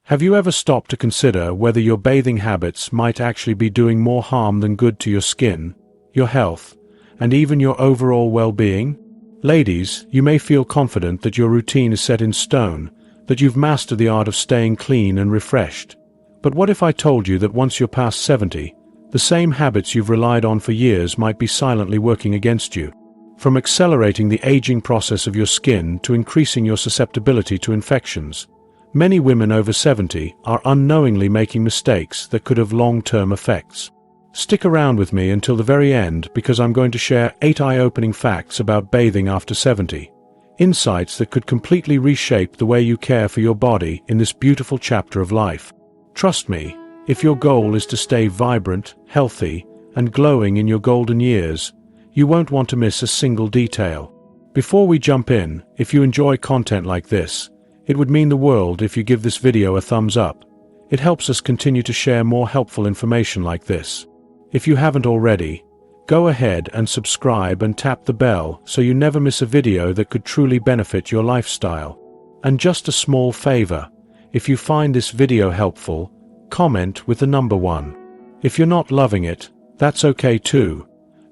Have you ever stopped to consider whether your bathing habits might actually be doing more harm than good to your skin, your health, and even your overall well-being? Ladies, you may feel confident that your routine is set in stone, that you've mastered the art of staying clean and refreshed. But what if I told you that once you're past 70, the same habits you've relied on for years might be silently working against you? From accelerating the aging process of your skin to increasing your susceptibility to infections, many women over 70 are unknowingly making mistakes that could have long-term effects. Stick around with me until the very end because I'm going to share 8 eye-opening facts about bathing after 70. Insights that could completely reshape the way you care for your body in this beautiful chapter of life. Trust me, if your goal is to stay vibrant, healthy, and glowing in your golden years, you won't want to miss a single detail. Before we jump in, if you enjoy content like this, it would mean the world if you give this video a thumbs up. It helps us continue to share more helpful information like this. If you haven't already, go ahead and subscribe and tap the bell so you never miss a video that could truly benefit your lifestyle. And just a small favor, if you find this video helpful, comment with the number 1. If you're not loving it, that's okay too.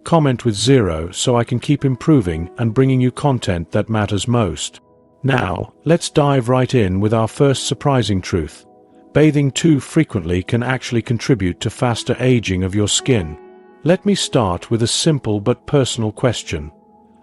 Comment with 0 so I can keep improving and bringing you content that matters most. Now, let's dive right in with our first surprising truth. Bathing too frequently can actually contribute to faster aging of your skin. Let me start with a simple but personal question.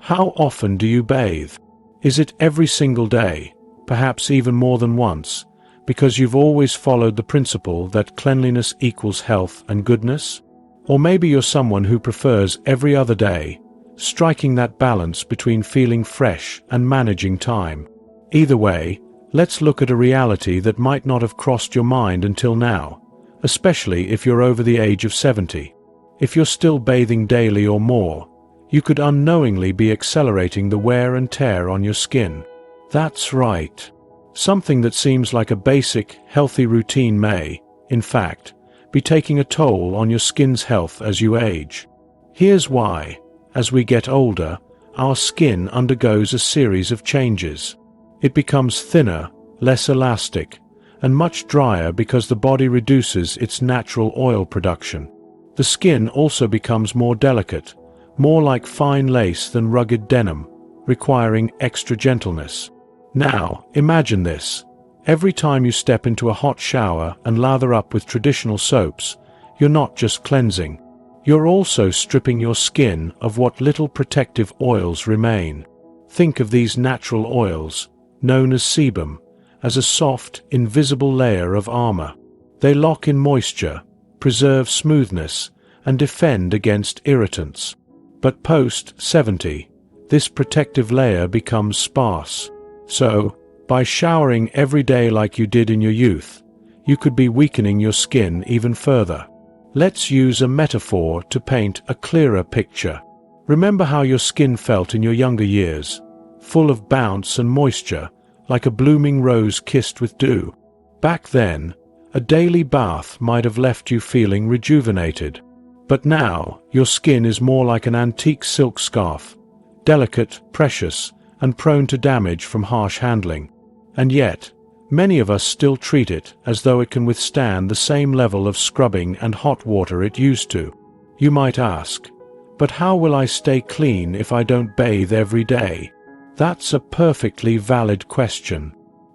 How often do you bathe? Is it every single day, perhaps even more than once, because you've always followed the principle that cleanliness equals health and goodness? Or maybe you're someone who prefers every other day, striking that balance between feeling fresh and managing time. Either way, let's look at a reality that might not have crossed your mind until now, especially if you're over the age of 70. If you're still bathing daily or more, you could unknowingly be accelerating the wear and tear on your skin. That's right. Something that seems like a basic, healthy routine may, in fact, be taking a toll on your skin's health as you age. Here's why. As we get older, our skin undergoes a series of changes. It becomes thinner, less elastic, and much drier because the body reduces its natural oil production. The skin also becomes more delicate, more like fine lace than rugged denim, requiring extra gentleness. Now, imagine this. Every time you step into a hot shower and lather up with traditional soaps, you're not just cleansing. You're also stripping your skin of what little protective oils remain. Think of these natural oils, known as sebum, as a soft, invisible layer of armor. They lock in moisture, preserve smoothness, and defend against irritants. But post-70, this protective layer becomes sparse. So, by showering every day like you did in your youth, you could be weakening your skin even further. Let's use a metaphor to paint a clearer picture. Remember how your skin felt in your younger years, full of bounce and moisture, like a blooming rose kissed with dew. Back then, a daily bath might have left you feeling rejuvenated. But now, your skin is more like an antique silk scarf, delicate, precious, and prone to damage from harsh handling. And yet, many of us still treat it as though it can withstand the same level of scrubbing and hot water it used to. You might ask, but how will I stay clean if I don't bathe every day? That's a perfectly valid question.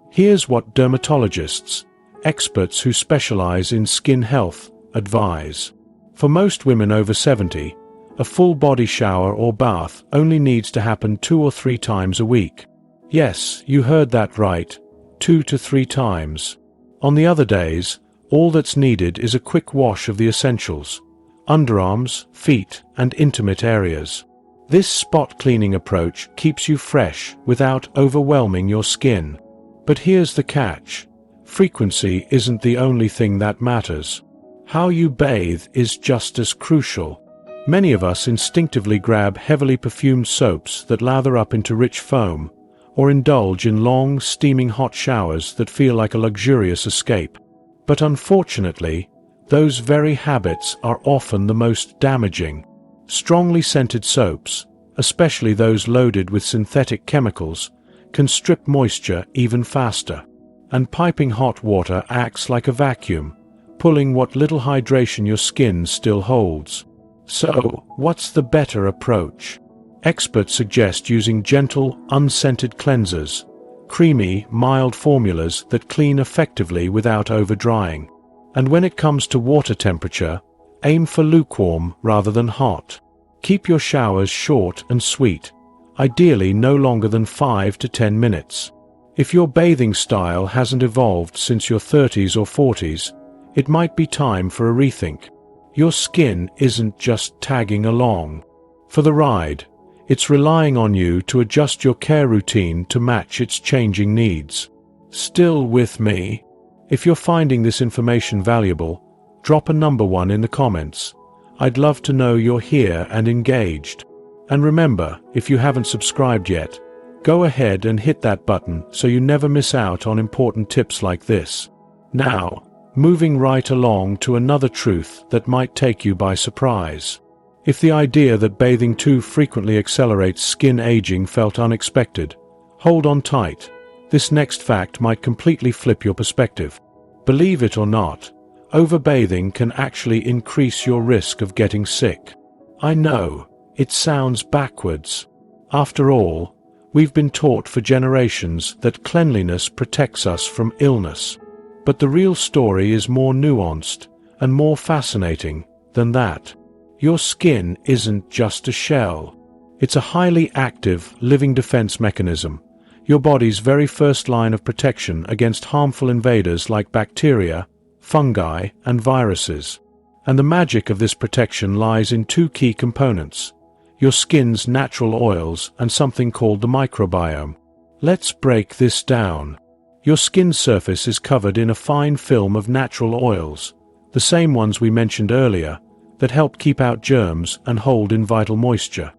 Here's what dermatologists, experts who specialize in skin health, advise. For most women over 70, a full body shower or bath only needs to happen 2 or 3 times a week. Yes, you heard that right, 2 to 3 times. On the other days, all that's needed is a quick wash of the essentials: underarms, feet, and intimate areas. This spot cleaning approach keeps you fresh without overwhelming your skin. But here's the catch. Frequency isn't the only thing that matters. How you bathe is just as crucial. Many of us instinctively grab heavily perfumed soaps that lather up into rich foam, or indulge in long, steaming hot showers that feel like a luxurious escape. But unfortunately, those very habits are often the most damaging. Strongly scented soaps, especially those loaded with synthetic chemicals, can strip moisture even faster. and piping hot water acts like a vacuum, pulling what little hydration your skin still holds. So, what's the better approach? Experts suggest using gentle, unscented cleansers, creamy, mild formulas that clean effectively without over-drying. And when it comes to water temperature, aim for lukewarm rather than hot. Keep your showers short and sweet, ideally no longer than 5 to 10 minutes. If your bathing style hasn't evolved since your 30s or 40s, it might be time for a rethink. Your skin isn't just tagging along for the ride. It's relying on you to adjust your care routine to match its changing needs. Still with me? If you're finding this information valuable, drop a number 1 in the comments. I'd love to know you're here and engaged. And remember, if you haven't subscribed yet, go ahead and hit that button so you never miss out on important tips like this. Now, moving right along to another truth that might take you by surprise. If the idea that bathing too frequently accelerates skin aging felt unexpected, hold on tight. This next fact might completely flip your perspective. Believe it or not, overbathing can actually increase your risk of getting sick. I know, it sounds backwards. After all, we've been taught for generations that cleanliness protects us from illness. But the real story is more nuanced and more fascinating than that. Your skin isn't just a shell. It's a highly active, living defense mechanism, your body's very first line of protection against harmful invaders like bacteria, fungi, and viruses. And the magic of this protection lies in 2 key components: your skin's natural oils and something called the microbiome. Let's break this down. Your skin surface is covered in a fine film of natural oils, the same ones we mentioned earlier, that help keep out germs and hold in vital moisture.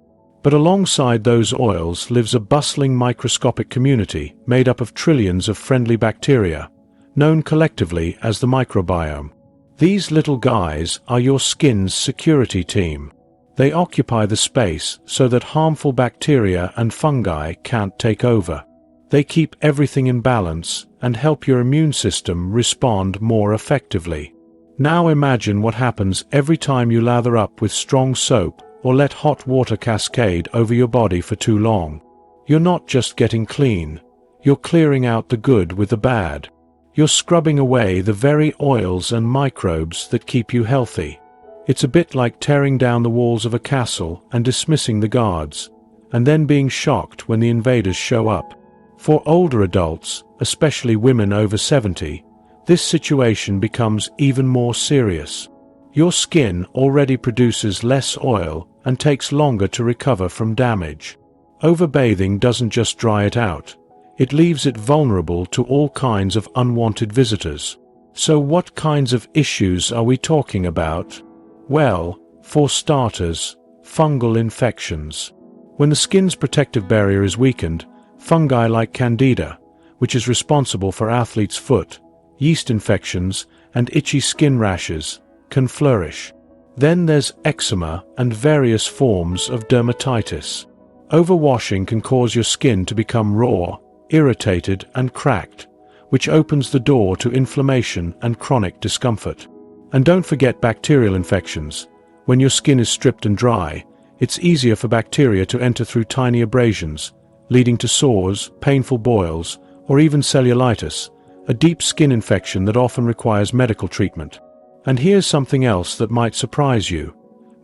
But alongside those oils lives a bustling microscopic community made up of trillions of friendly bacteria, known collectively as the microbiome. These little guys are your skin's security team. They occupy the space so that harmful bacteria and fungi can't take over. They keep everything in balance and help your immune system respond more effectively. Now imagine what happens every time you lather up with strong soap or let hot water cascade over your body for too long. You're not just getting clean, you're clearing out the good with the bad. You're scrubbing away the very oils and microbes that keep you healthy. It's a bit like tearing down the walls of a castle and dismissing the guards, and then being shocked when the invaders show up. For older adults, especially women over 70, this situation becomes even more serious. Your skin already produces less oil and takes longer to recover from damage. Overbathing doesn't just dry it out, it leaves it vulnerable to all kinds of unwanted visitors. So what kinds of issues are we talking about? Well, for starters, fungal infections. When the skin's protective barrier is weakened, fungi like Candida, which is responsible for athlete's foot, yeast infections, and itchy skin rashes, can flourish. Then there's eczema and various forms of dermatitis. Overwashing can cause your skin to become raw, irritated, and cracked, which opens the door to inflammation and chronic discomfort. And don't forget bacterial infections. When your skin is stripped and dry, it's easier for bacteria to enter through tiny abrasions, leading to sores, painful boils, or even cellulitis, a deep skin infection that often requires medical treatment. And here's something else that might surprise you.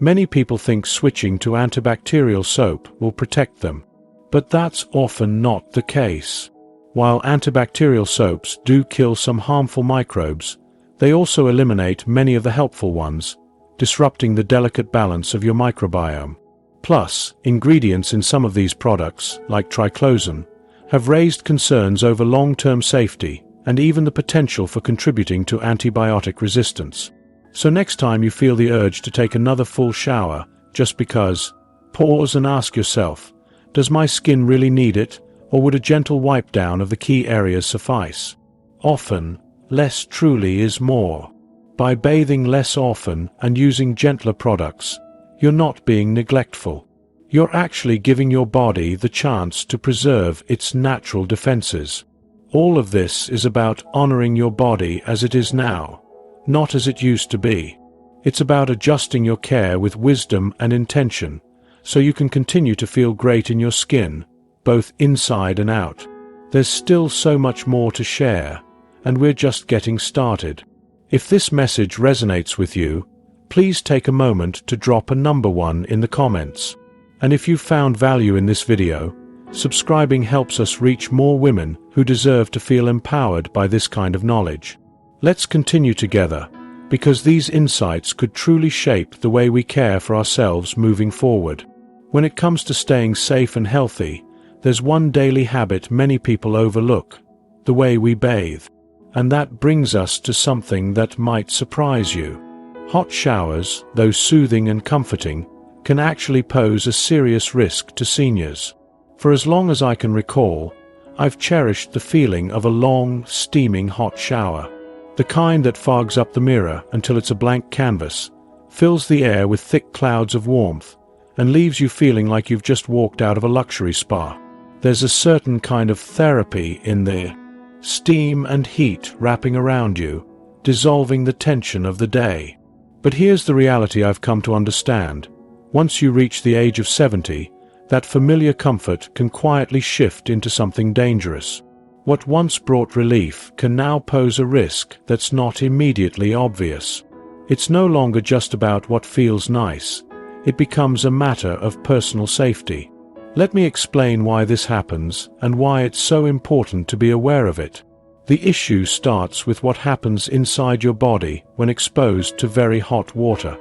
Many people think switching to antibacterial soap will protect them. But that's often not the case. While antibacterial soaps do kill some harmful microbes, they also eliminate many of the helpful ones, disrupting the delicate balance of your microbiome. Plus, ingredients in some of these products, like triclosan, have raised concerns over long-term safety and even the potential for contributing to antibiotic resistance. So next time you feel the urge to take another full shower just because, pause and ask yourself, does my skin really need it, or would a gentle wipe down of the key areas suffice? Often, less truly is more. By bathing less often and using gentler products, you're not being neglectful. You're actually giving your body the chance to preserve its natural defenses. All of this is about honoring your body as it is now, not as it used to be. It's about adjusting your care with wisdom and intention, so you can continue to feel great in your skin, both inside and out. There's still so much more to share, and we're just getting started. If this message resonates with you, please take a moment to drop a number 1 in the comments. And if you found value in this video, subscribing helps us reach more women who deserve to feel empowered by this kind of knowledge. Let's continue together, because these insights could truly shape the way we care for ourselves moving forward. When it comes to staying safe and healthy, there's one daily habit many people overlook: the way we bathe. And that brings us to something that might surprise you. Hot showers, though soothing and comforting, can actually pose a serious risk to seniors. For as long as I can recall, I've cherished the feeling of a long, steaming hot shower. The kind that fogs up the mirror until it's a blank canvas, fills the air with thick clouds of warmth, and leaves you feeling like you've just walked out of a luxury spa. There's a certain kind of therapy in the steam and heat wrapping around you, dissolving the tension of the day. But here's the reality I've come to understand. Once you reach the age of 70, that familiar comfort can quietly shift into something dangerous. What once brought relief can now pose a risk that's not immediately obvious. It's no longer just about what feels nice. It becomes a matter of personal safety. Let me explain why this happens and why it's so important to be aware of it. The issue starts with what happens inside your body when exposed to very hot water.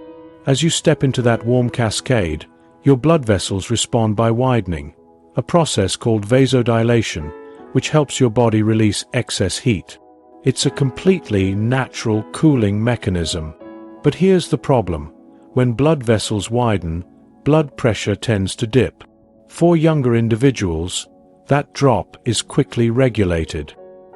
As you step into that warm cascade, your blood vessels respond by widening, a process called vasodilation, which helps your body release excess heat. It's a completely natural cooling mechanism. But here's the problem. When blood vessels widen, blood pressure tends to dip. For younger individuals, that drop is quickly regulated.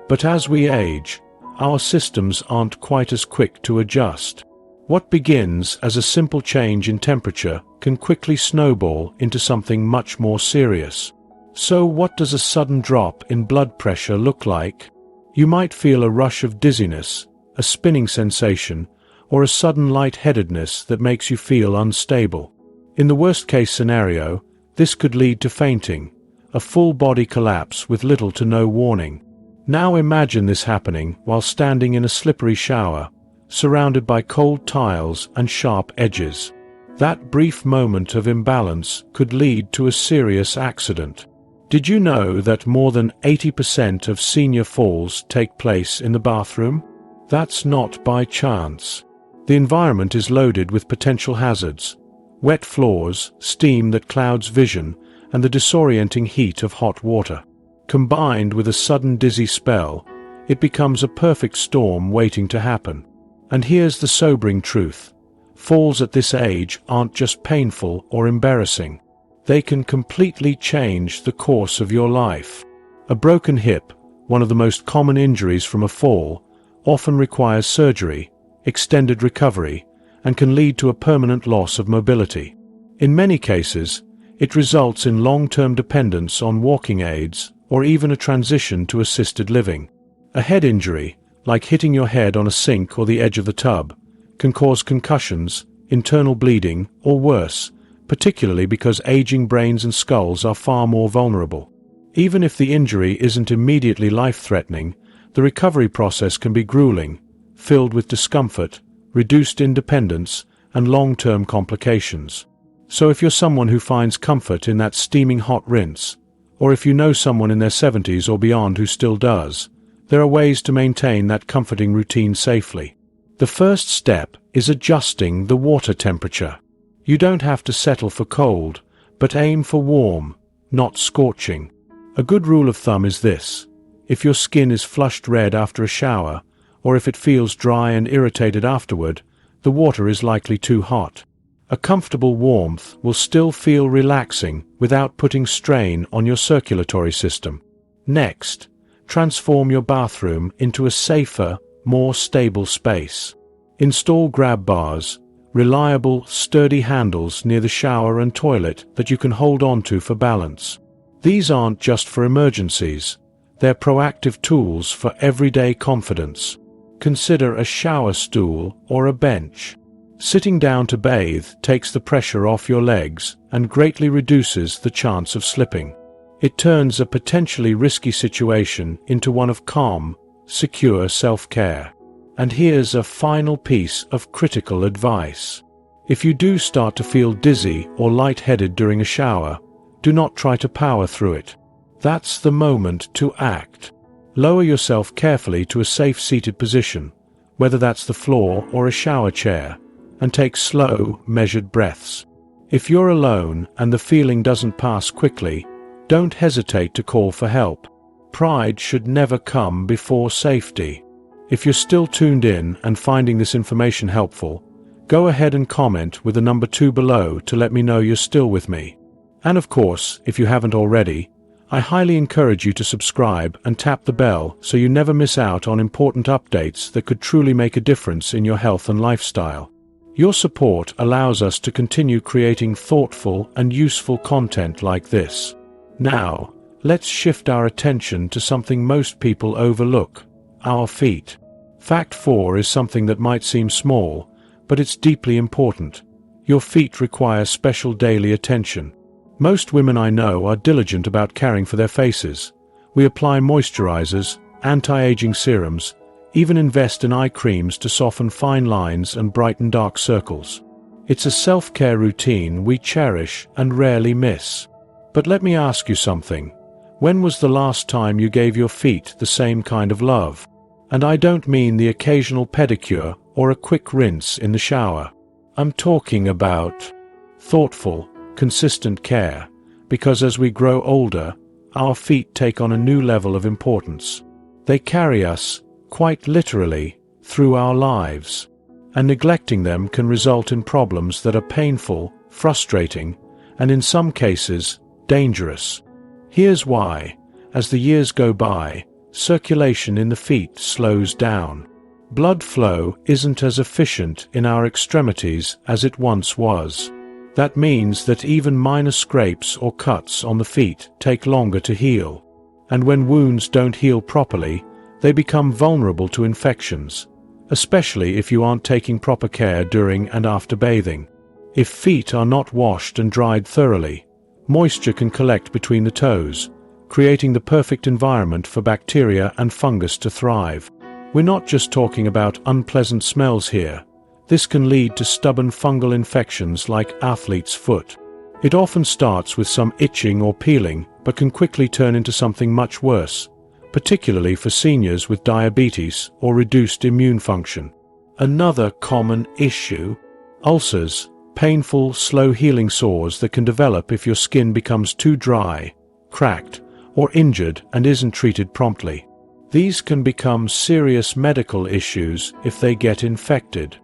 But as we age, our systems aren't quite as quick to adjust. What begins as a simple change in temperature can quickly snowball into something much more serious. So what does a sudden drop in blood pressure look like? You might feel a rush of dizziness, a spinning sensation, or a sudden lightheadedness that makes you feel unstable. In the worst-case scenario, this could lead to fainting, a full-body collapse with little to no warning. Now imagine this happening while standing in a slippery shower, surrounded by cold tiles and sharp edges. That brief moment of imbalance could lead to a serious accident. Did you know that more than 80% of senior falls take place in the bathroom? That's not by chance. The environment is loaded with potential hazards: wet floors, steam that clouds vision, and the disorienting heat of hot water. Combined with a sudden dizzy spell, it becomes a perfect storm waiting to happen. And here's the sobering truth. Falls at this age aren't just painful or embarrassing. They can completely change the course of your life. A broken hip, one of the most common injuries from a fall, often requires surgery, extended recovery, and can lead to a permanent loss of mobility. In many cases, it results in long-term dependence on walking aids or even a transition to assisted living. A head injury, like hitting your head on a sink or the edge of the tub, can cause concussions, internal bleeding, or worse, particularly because aging brains and skulls are far more vulnerable. Even if the injury isn't immediately life-threatening, the recovery process can be grueling, filled with discomfort, reduced independence, and long-term complications. So if you're someone who finds comfort in that steaming hot rinse, or if you know someone in their 70s or beyond who still does, there are ways to maintain that comforting routine safely. The first step is adjusting the water temperature. You don't have to settle for cold, but aim for warm, not scorching. A good rule of thumb is this: if your skin is flushed red after a shower, or if it feels dry and irritated afterward, the water is likely too hot. A comfortable warmth will still feel relaxing without putting strain on your circulatory system. Next, transform your bathroom into a safer, more stable space. Install grab bars, reliable, sturdy handles near the shower and toilet that you can hold on to for balance. These aren't just for emergencies. They're proactive tools for everyday confidence. Consider a shower stool or a bench. Sitting down to bathe takes the pressure off your legs and greatly reduces the chance of slipping. It turns a potentially risky situation into one of calm, secure self-care. And here's a final piece of critical advice. If you do start to feel dizzy or lightheaded during a shower, do not try to power through it. That's the moment to act. Lower yourself carefully to a safe seated position, whether that's the floor or a shower chair, and take slow, measured breaths. If you're alone and the feeling doesn't pass quickly, don't hesitate to call for help. Pride should never come before safety. If you're still tuned in and finding this information helpful, go ahead and comment with the number 2 below to let me know you're still with me. And of course, if you haven't already, I highly encourage you to subscribe and tap the bell so you never miss out on important updates that could truly make a difference in your health and lifestyle. Your support allows us to continue creating thoughtful and useful content like this. Now, let's shift our attention to something most people overlook: our feet. Fact 4 is something that might seem small, but it's deeply important. Your feet require special daily attention. Most women I know are diligent about caring for their faces. We apply moisturizers, anti-aging serums, even invest in eye creams to soften fine lines and brighten dark circles. It's a self-care routine we cherish and rarely miss. But let me ask you something. When was the last time you gave your feet the same kind of love? And I don't mean the occasional pedicure or a quick rinse in the shower. I'm talking about thoughtful, consistent care, because as we grow older, our feet take on a new level of importance. They carry us, quite literally, through our lives, and neglecting them can result in problems that are painful, frustrating, and in some cases, dangerous. Here's why. As the years go by, circulation in the feet slows down. Blood flow isn't as efficient in our extremities as it once was. That means that even minor scrapes or cuts on the feet take longer to heal. And when wounds don't heal properly, they become vulnerable to infections, especially if you aren't taking proper care during and after bathing. If feet are not washed and dried thoroughly, moisture can collect between the toes, creating the perfect environment for bacteria and fungus to thrive. We're not just talking about unpleasant smells here. This can lead to stubborn fungal infections like athlete's foot. It often starts with some itching or peeling, but can quickly turn into something much worse, particularly for seniors with diabetes or reduced immune function. Another common issue: ulcers, painful, slow-healing sores that can develop if your skin becomes too dry, cracked, or injured and isn't treated promptly. These can become serious medical issues if they get infected.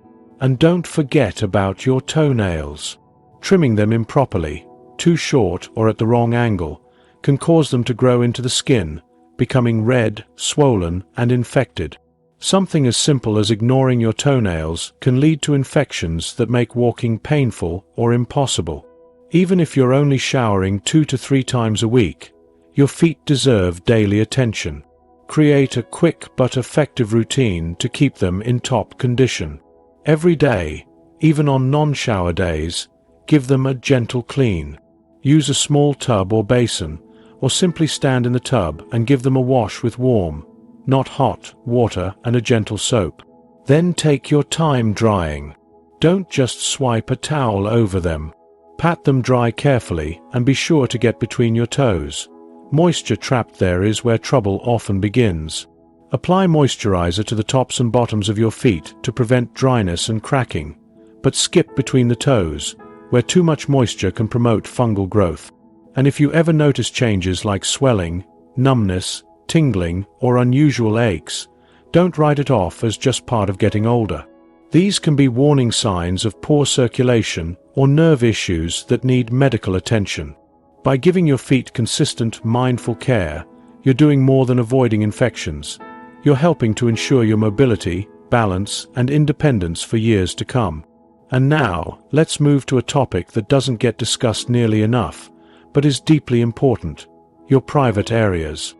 And don't forget about your toenails. Trimming them improperly, too short or at the wrong angle, can cause them to grow into the skin, becoming red, swollen, and infected. Something as simple as ignoring your toenails can lead to infections that make walking painful or impossible. Even if you're only showering 2 to 3 times a week, your feet deserve daily attention. Create a quick but effective routine to keep them in top condition. Every day, even on non-shower days, give them a gentle clean. Use a small tub or basin, or simply stand in the tub and give them a wash with warm, not hot, water and a gentle soap. Then take your time drying. Don't just swipe a towel over them. Pat them dry carefully and be sure to get between your toes. Moisture trapped there is where trouble often begins. Apply moisturizer to the tops and bottoms of your feet to prevent dryness and cracking, but skip between the toes, where too much moisture can promote fungal growth. And if you ever notice changes like swelling, numbness, tingling, or unusual aches, don't write it off as just part of getting older. These can be warning signs of poor circulation or nerve issues that need medical attention. By giving your feet consistent, mindful care, you're doing more than avoiding infections. You're helping to ensure your mobility, balance, and independence for years to come. And now, let's move to a topic that doesn't get discussed nearly enough, but is deeply important: your private areas.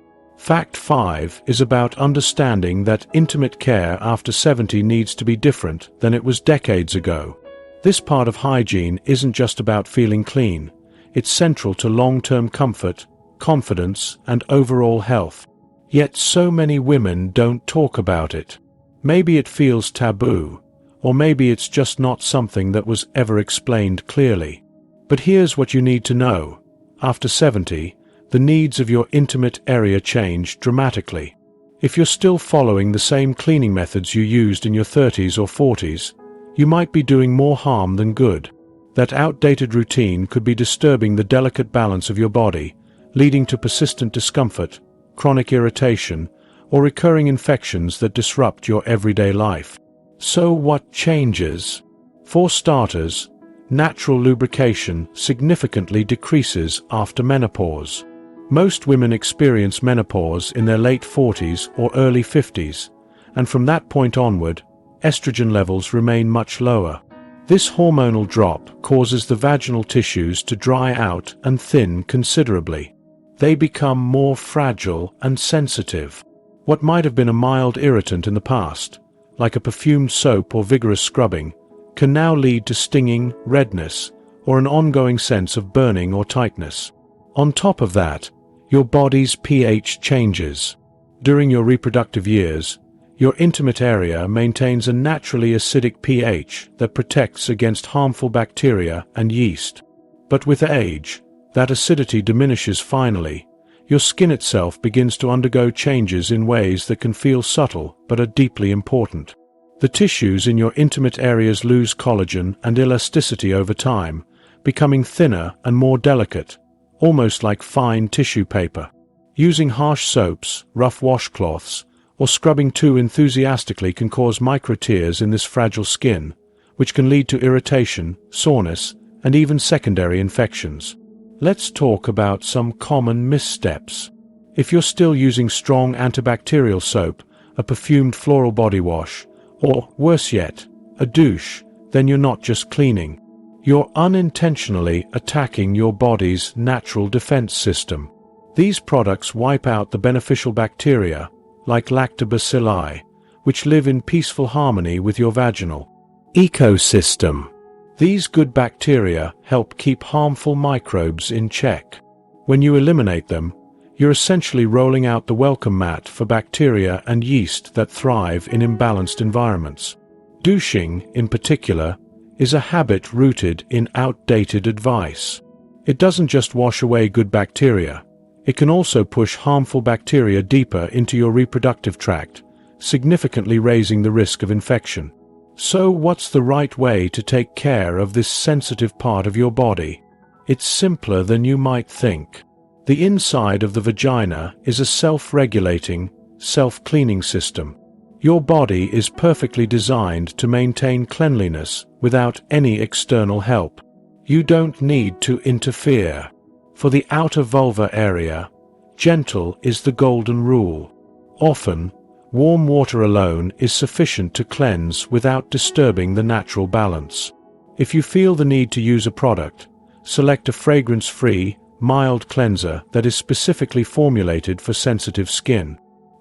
Fact 5 is about understanding that intimate care after 70 needs to be different than it was decades ago. This part of hygiene isn't just about feeling clean. It's central to long-term comfort, confidence, and overall health. Yet so many women don't talk about it. Maybe it feels taboo, or maybe it's just not something that was ever explained clearly. But here's what you need to know. After 70, the needs of your intimate area change dramatically. If you're still following the same cleaning methods you used in your 30s or 40s, you might be doing more harm than good. That outdated routine could be disturbing the delicate balance of your body, leading to persistent discomfort, chronic irritation, or recurring infections that disrupt your everyday life. So what changes? For starters, natural lubrication significantly decreases after menopause. Most women experience menopause in their late 40s or early 50s, and from that point onward, estrogen levels remain much lower. This hormonal drop causes the vaginal tissues to dry out and thin considerably. They become more fragile and sensitive. What might have been a mild irritant in the past, like a perfumed soap or vigorous scrubbing, can now lead to stinging, redness, or an ongoing sense of burning or tightness. On top of that, your body's pH changes. During your reproductive years, your intimate area maintains a naturally acidic pH that protects against harmful bacteria and yeast. But with age, that acidity diminishes finally. Your skin itself begins to undergo changes in ways that can feel subtle but are deeply important. The tissues in your intimate areas lose collagen and elasticity over time, becoming thinner and more delicate, almost like fine tissue paper. Using harsh soaps, rough washcloths, or scrubbing too enthusiastically can cause micro-tears in this fragile skin, which can lead to irritation, soreness, and even secondary infections. Let's talk about some common missteps. If you're still using strong antibacterial soap, a perfumed floral body wash, or, worse yet, a douche, then you're not just cleaning. You're unintentionally attacking your body's natural defense system. These products wipe out the beneficial bacteria, like lactobacilli, which live in peaceful harmony with your vaginal ecosystem. These good bacteria help keep harmful microbes in check. When you eliminate them, you're essentially rolling out the welcome mat for bacteria and yeast that thrive in imbalanced environments. Douching, in particular, is a habit rooted in outdated advice. It doesn't just wash away good bacteria, it can also push harmful bacteria deeper into your reproductive tract, significantly raising the risk of infection. So what's the right way to take care of this sensitive part of your body? It's simpler than you might think. The inside of the vagina is a self-regulating, self-cleaning system. Your body is perfectly designed to maintain cleanliness without any external help. You don't need to interfere. For the outer vulva area, gentle is the golden rule. Often, warm water alone is sufficient to cleanse without disturbing the natural balance. If you feel the need to use a product, select a fragrance-free, mild cleanser that is specifically formulated for sensitive skin.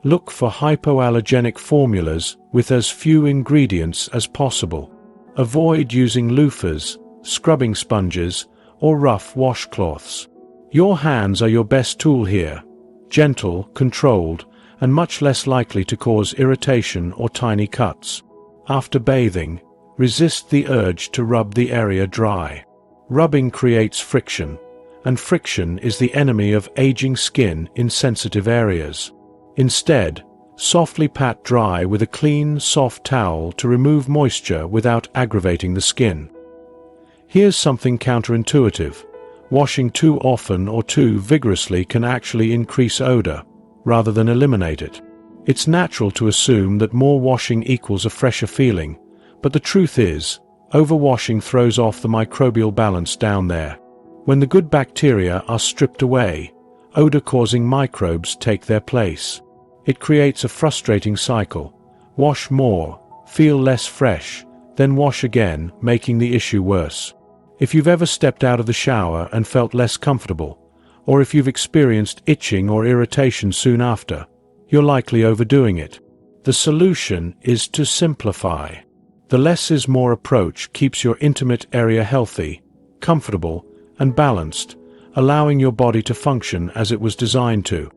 Look for hypoallergenic formulas with as few ingredients as possible. Avoid using loofahs, scrubbing sponges, or rough washcloths. Your hands are your best tool here, gentle, controlled, and much less likely to cause irritation or tiny cuts. After bathing, resist the urge to rub the area dry. Rubbing creates friction, and friction is the enemy of aging skin in sensitive areas. Instead, softly pat dry with a clean, soft towel to remove moisture without aggravating the skin. Here's something counterintuitive. Washing too often or too vigorously can actually increase odor, rather than eliminate it. It's natural to assume that more washing equals a fresher feeling, but the truth is, overwashing throws off the microbial balance down there. When the good bacteria are stripped away, odor-causing microbes take their place. It creates a frustrating cycle. Wash more, feel less fresh, then wash again, making the issue worse. If you've ever stepped out of the shower and felt less comfortable, or if you've experienced itching or irritation soon after, you're likely overdoing it. The solution is to simplify. The less is more approach keeps your intimate area healthy, comfortable, and balanced, allowing your body to function as it was designed to.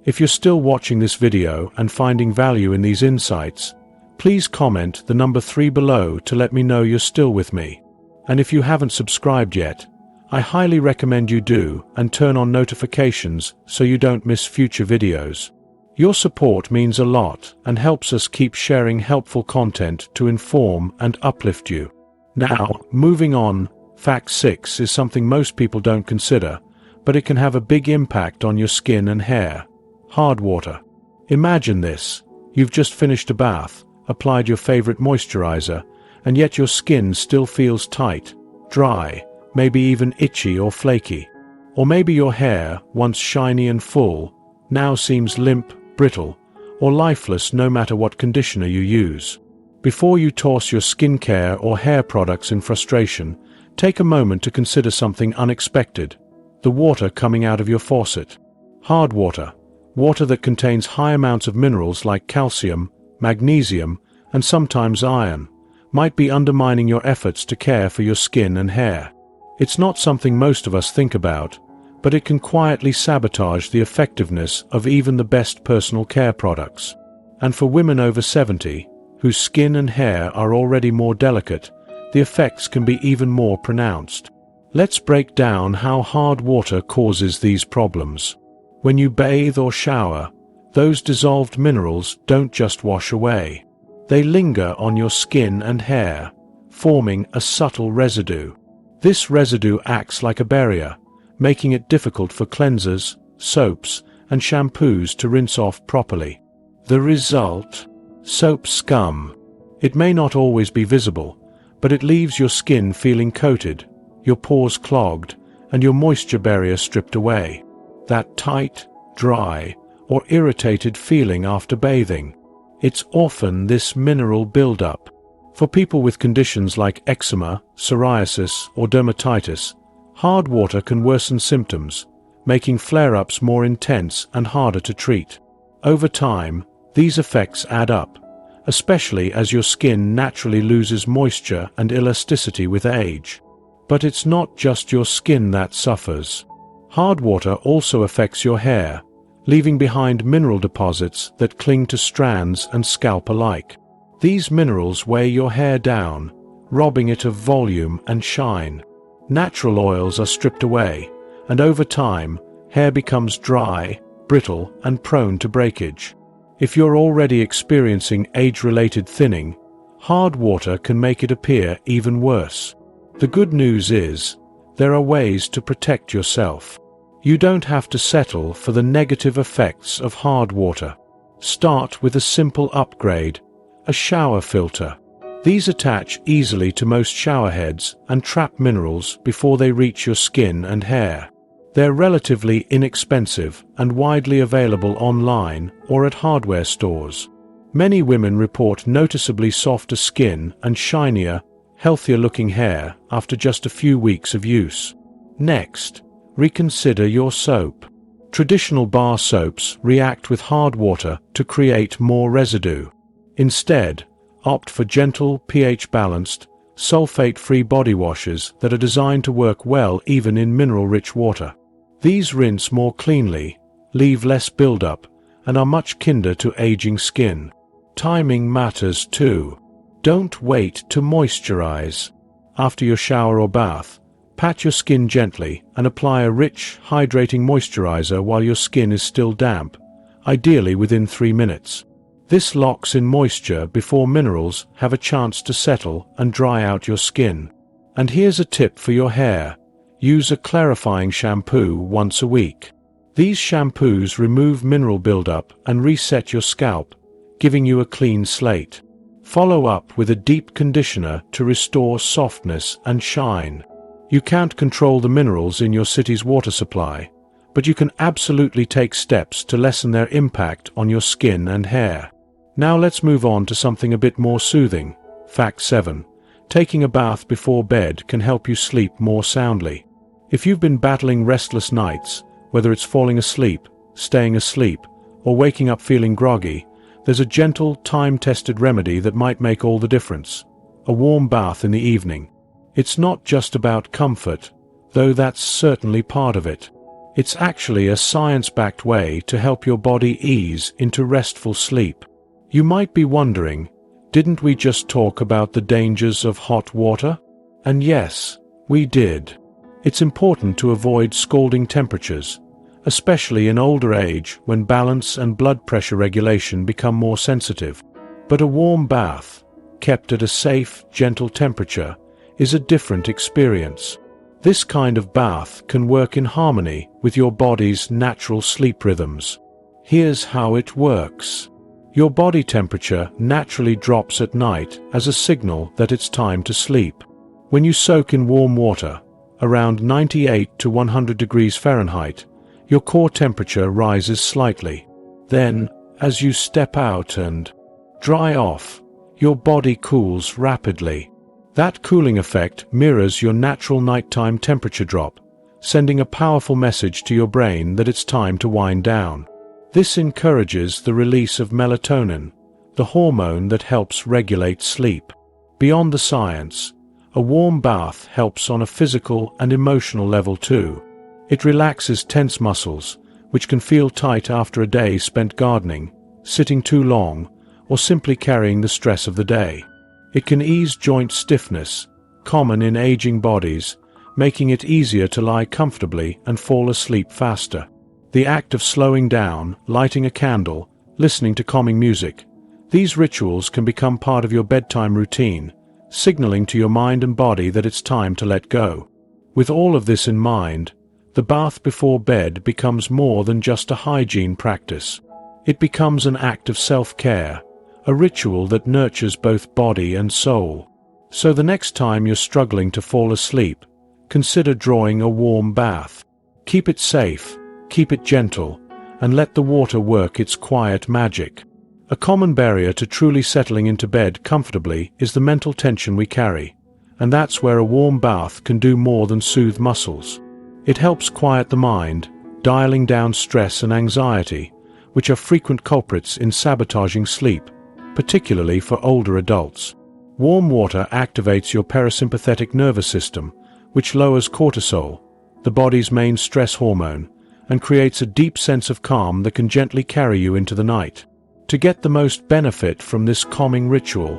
If you're still watching this video and finding value in these insights, please comment the number 3 below to let me know you're still with me. And if you haven't subscribed yet, I highly recommend you do and turn on notifications so you don't miss future videos. Your support means a lot and helps us keep sharing helpful content to inform and uplift you. Now, moving on, fact 6 is something most people don't consider, but it can have a big impact on your skin and hair. Hard water. Imagine this. You've just finished a bath, applied your favorite moisturizer, and yet your skin still feels tight, dry, maybe even itchy or flaky. Or maybe your hair, once shiny and full, now seems limp, brittle, or lifeless no matter what conditioner you use. Before you toss your skincare or hair products in frustration, take a moment to consider something unexpected: the water coming out of your faucet. Hard water, water that contains high amounts of minerals like calcium, magnesium, and sometimes iron, might be undermining your efforts to care for your skin and hair. It's not something most of us think about, but it can quietly sabotage the effectiveness of even the best personal care products. And for women over 70, whose skin and hair are already more delicate, the effects can be even more pronounced. Let's break down how hard water causes these problems. When you bathe or shower, those dissolved minerals don't just wash away. They linger on your skin and hair, forming a subtle residue. This residue acts like a barrier, making it difficult for cleansers, soaps, and shampoos to rinse off properly. The result? Soap scum. It may not always be visible, but it leaves your skin feeling coated, your pores clogged, and your moisture barrier stripped away. That tight, dry, or irritated feeling after bathing. It's often this mineral buildup. For people with conditions like eczema, psoriasis, or dermatitis, hard water can worsen symptoms, making flare-ups more intense and harder to treat. Over time, these effects add up, especially as your skin naturally loses moisture and elasticity with age. But it's not just your skin that suffers. Hard water also affects your hair, leaving behind mineral deposits that cling to strands and scalp alike. These minerals weigh your hair down, robbing it of volume and shine. Natural oils are stripped away, and over time, hair becomes dry, brittle, and prone to breakage. If you're already experiencing age-related thinning, hard water can make it appear even worse. The good news is, there are ways to protect yourself. You don't have to settle for the negative effects of hard water. Start with a simple upgrade: a shower filter. These attach easily to most shower heads and trap minerals before they reach your skin and hair. They're relatively inexpensive and widely available online or at hardware stores. Many women report noticeably softer skin and shinier, healthier-looking hair after just a few weeks of use. Next, reconsider your soap. Traditional bar soaps react with hard water to create more residue. Instead, opt for gentle, pH-balanced, sulfate-free body washes that are designed to work well even in mineral-rich water. These rinse more cleanly, leave less buildup, and are much kinder to aging skin. Timing matters too. Don't wait to moisturize. After your shower or bath, pat your skin gently and apply a rich, hydrating moisturizer while your skin is still damp, ideally within 3 minutes. This locks in moisture before minerals have a chance to settle and dry out your skin. And here's a tip for your hair: use a clarifying shampoo once a week. These shampoos remove mineral buildup and reset your scalp, giving you a clean slate. Follow up with a deep conditioner to restore softness and shine. You can't control the minerals in your city's water supply, but you can absolutely take steps to lessen their impact on your skin and hair. Now let's move on to something a bit more soothing. Fact 7. Taking a bath before bed can help you sleep more soundly. If you've been battling restless nights, Whether it's falling asleep, staying asleep, or waking up feeling groggy, there's a gentle, time-tested remedy that might make all the difference. A warm bath in the evening. It's not just about comfort, though that's certainly part of it. It's actually a science-backed way to help your body ease into restful sleep. You might be wondering, didn't we just talk about the dangers of hot water? And yes, we did. It's important to avoid scalding temperatures, especially in older age when balance and blood pressure regulation become more sensitive. But a warm bath, kept at a safe, gentle temperature, is a different experience. This kind of bath can work in harmony with your body's natural sleep rhythms. Here's how it works. Your body temperature naturally drops at night as a signal that it's time to sleep. When you soak in warm water, around 98 to 100 degrees Fahrenheit, your core temperature rises slightly. Then, as you step out and dry off, your body cools rapidly. That cooling effect mirrors your natural nighttime temperature drop, sending a powerful message to your brain that it's time to wind down. This encourages the release of melatonin, the hormone that helps regulate sleep. Beyond the science, a warm bath helps on a physical and emotional level too. It relaxes tense muscles, which can feel tight after a day spent gardening, sitting too long, or simply carrying the stress of the day. It can ease joint stiffness, common in aging bodies, making it easier to lie comfortably and fall asleep faster. The act of slowing down, lighting a candle, listening to calming music, these rituals can become part of your bedtime routine, signaling to your mind and body that it's time to let go. With all of this in mind, the bath before bed becomes more than just a hygiene practice. It becomes an act of self-care, a ritual that nurtures both body and soul. So the next time you're struggling to fall asleep, consider drawing a warm bath. Keep it safe, keep it gentle, and let the water work its quiet magic. A common barrier to truly settling into bed comfortably is the mental tension we carry, and that's where a warm bath can do more than soothe muscles. It helps quiet the mind, dialing down stress and anxiety, which are frequent culprits in sabotaging sleep, particularly for older adults. Warm water activates your parasympathetic nervous system, which lowers cortisol, the body's main stress hormone, and creates a deep sense of calm that can gently carry you into the night. To get the most benefit from this calming ritual,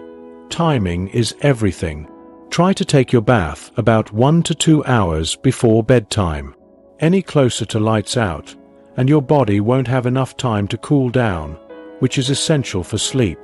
timing is everything. Try to take your bath about 1 to 2 hours before bedtime. Any closer to lights out, and your body won't have enough time to cool down, which is essential for sleep.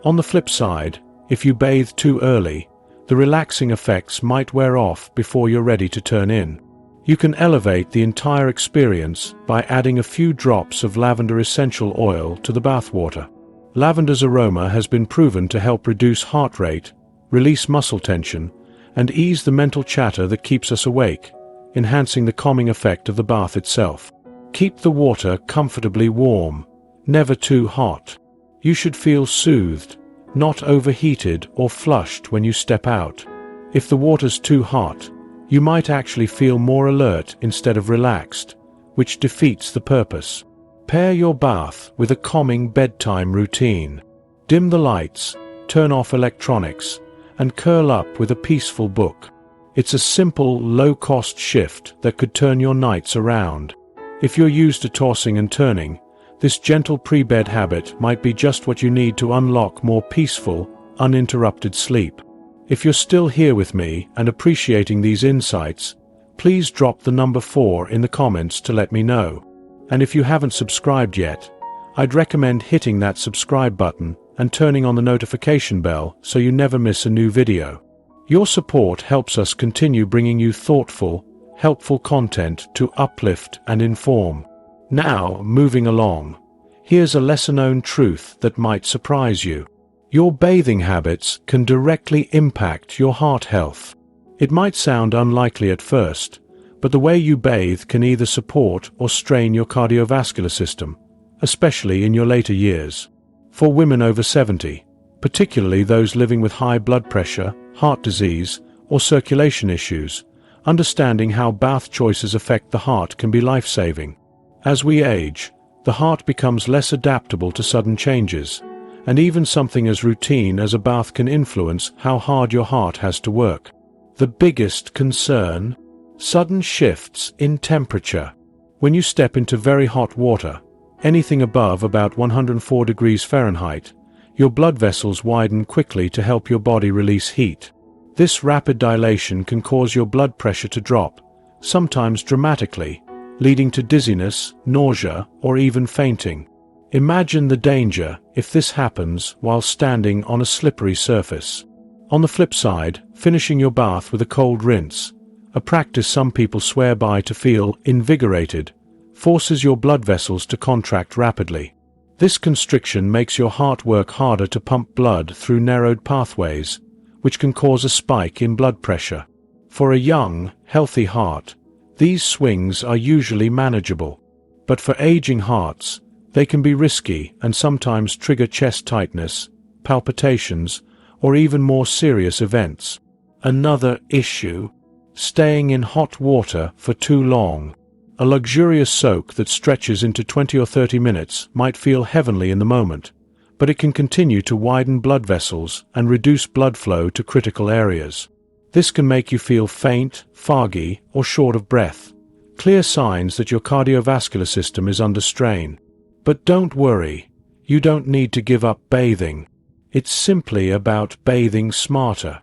On the flip side, if you bathe too early, the relaxing effects might wear off before you're ready to turn in. You can elevate the entire experience by adding a few drops of lavender essential oil to the bathwater. Lavender's aroma has been proven to help reduce heart rate, release muscle tension, and ease the mental chatter that keeps us awake, enhancing the calming effect of the bath itself. Keep the water comfortably warm, never too hot. You should feel soothed, not overheated or flushed when you step out. If the water's too hot, you might actually feel more alert instead of relaxed, which defeats the purpose. Pair your bath with a calming bedtime routine. Dim the lights, turn off electronics, and curl up with a peaceful book. It's a simple, low-cost shift that could turn your nights around. If you're used to tossing and turning, this gentle pre-bed habit might be just what you need to unlock more peaceful, uninterrupted sleep. If you're still here with me and appreciating these insights, please drop the number 4 in the comments to let me know. And if you haven't subscribed yet, I'd recommend hitting that subscribe button and turning on the notification bell so you never miss a new video. Your support helps us continue bringing you thoughtful, helpful content to uplift and inform. Now, moving along, here's a lesser-known truth that might surprise you. Your bathing habits can directly impact your heart health. It might sound unlikely at first, but the way you bathe can either support or strain your cardiovascular system, especially in your later years. For women over 70, particularly those living with high blood pressure, heart disease, or circulation issues, understanding how bath choices affect the heart can be life-saving. As we age, the heart becomes less adaptable to sudden changes, and even something as routine as a bath can influence how hard your heart has to work. The biggest concern? Sudden shifts in temperature. When you step into very hot water, anything above about 104 degrees Fahrenheit, your blood vessels widen quickly to help your body release heat. This rapid dilation can cause your blood pressure to drop, sometimes dramatically, leading to dizziness, nausea, or even fainting. Imagine the danger if this happens while standing on a slippery surface. On the flip side, finishing your bath with a cold rinse, a practice some people swear by to feel invigorated, forces your blood vessels to contract rapidly. This constriction makes your heart work harder to pump blood through narrowed pathways, which can cause a spike in blood pressure. For a young, healthy heart, these swings are usually manageable. But for aging hearts, they can be risky and sometimes trigger chest tightness, palpitations, or even more serious events. Another issue: staying in hot water for too long. A luxurious soak that stretches into 20 or 30 minutes might feel heavenly in the moment, but it can continue to widen blood vessels and reduce blood flow to critical areas. This can make you feel faint, foggy, or short of breath, clear signs that your cardiovascular system is under strain. But don't worry, you don't need to give up bathing. It's simply about bathing smarter.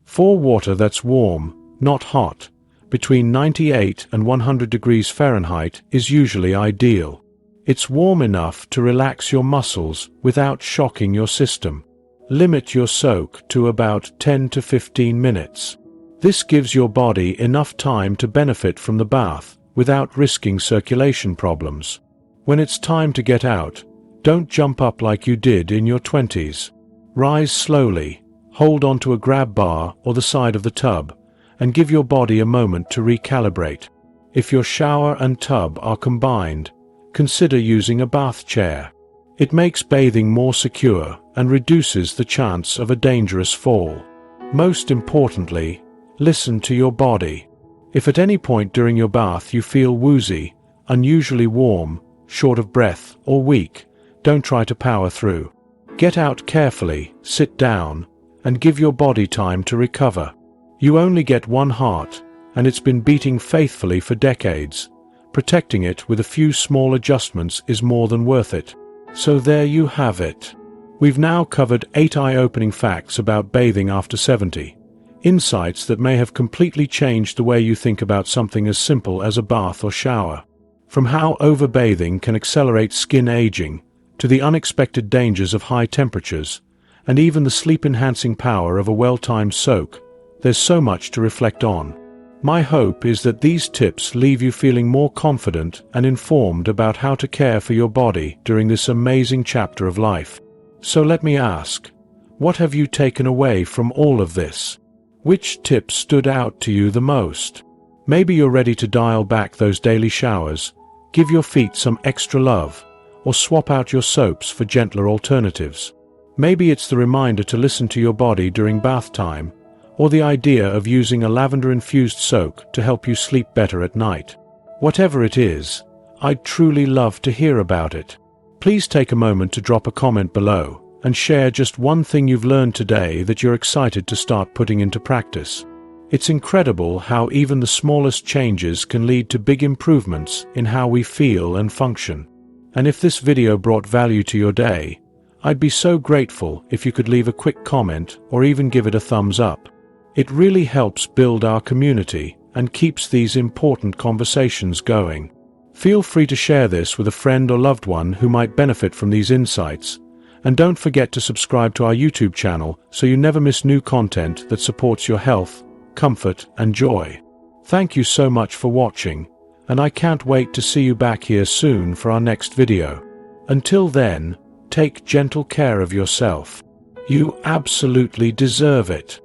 For water that's warm, not hot, between 98 and 100 degrees Fahrenheit is usually ideal. It's warm enough to relax your muscles without shocking your system. Limit your soak to about 10 to 15 minutes. This gives your body enough time to benefit from the bath without risking circulation problems. When it's time to get out, don't jump up like you did in your 20s. Rise slowly, hold onto a grab bar or the side of the tub, and give your body a moment to recalibrate. If your shower and tub are combined, consider using a bath chair. It makes bathing more secure and reduces the chance of a dangerous fall. Most importantly, listen to your body. If at any point during your bath you feel woozy, unusually warm, short of breath, or weak, don't try to power through. Get out carefully, sit down, and give your body time to recover. You only get one heart, and it's been beating faithfully for decades. Protecting it with a few small adjustments is more than worth it. So there you have it. We've now covered 8 eye-opening facts about bathing after 70. Insights that may have completely changed the way you think about something as simple as a bath or shower. From how overbathing can accelerate skin aging, to the unexpected dangers of high temperatures, and even the sleep-enhancing power of a well-timed soak, there's so much to reflect on. My hope is that these tips leave you feeling more confident and informed about how to care for your body during this amazing chapter of life. So let me ask, what have you taken away from all of this? Which tips stood out to you the most? Maybe you're ready to dial back those daily showers, give your feet some extra love, or swap out your soaps for gentler alternatives. Maybe it's the reminder to listen to your body during bath time, or the idea of using a lavender-infused soak to help you sleep better at night. Whatever it is, I'd truly love to hear about it. Please take a moment to drop a comment below and share just one thing you've learned today that you're excited to start putting into practice. It's incredible how even the smallest changes can lead to big improvements in how we feel and function. And if this video brought value to your day, I'd be so grateful if you could leave a quick comment or even give it a thumbs up. It really helps build our community and keeps these important conversations going. Feel free to share this with a friend or loved one who might benefit from these insights. And don't forget to subscribe to our YouTube channel so you never miss new content that supports your health, comfort, and joy. Thank you so much for watching, and I can't wait to see you back here soon for our next video. Until then, take gentle care of yourself. You absolutely deserve it.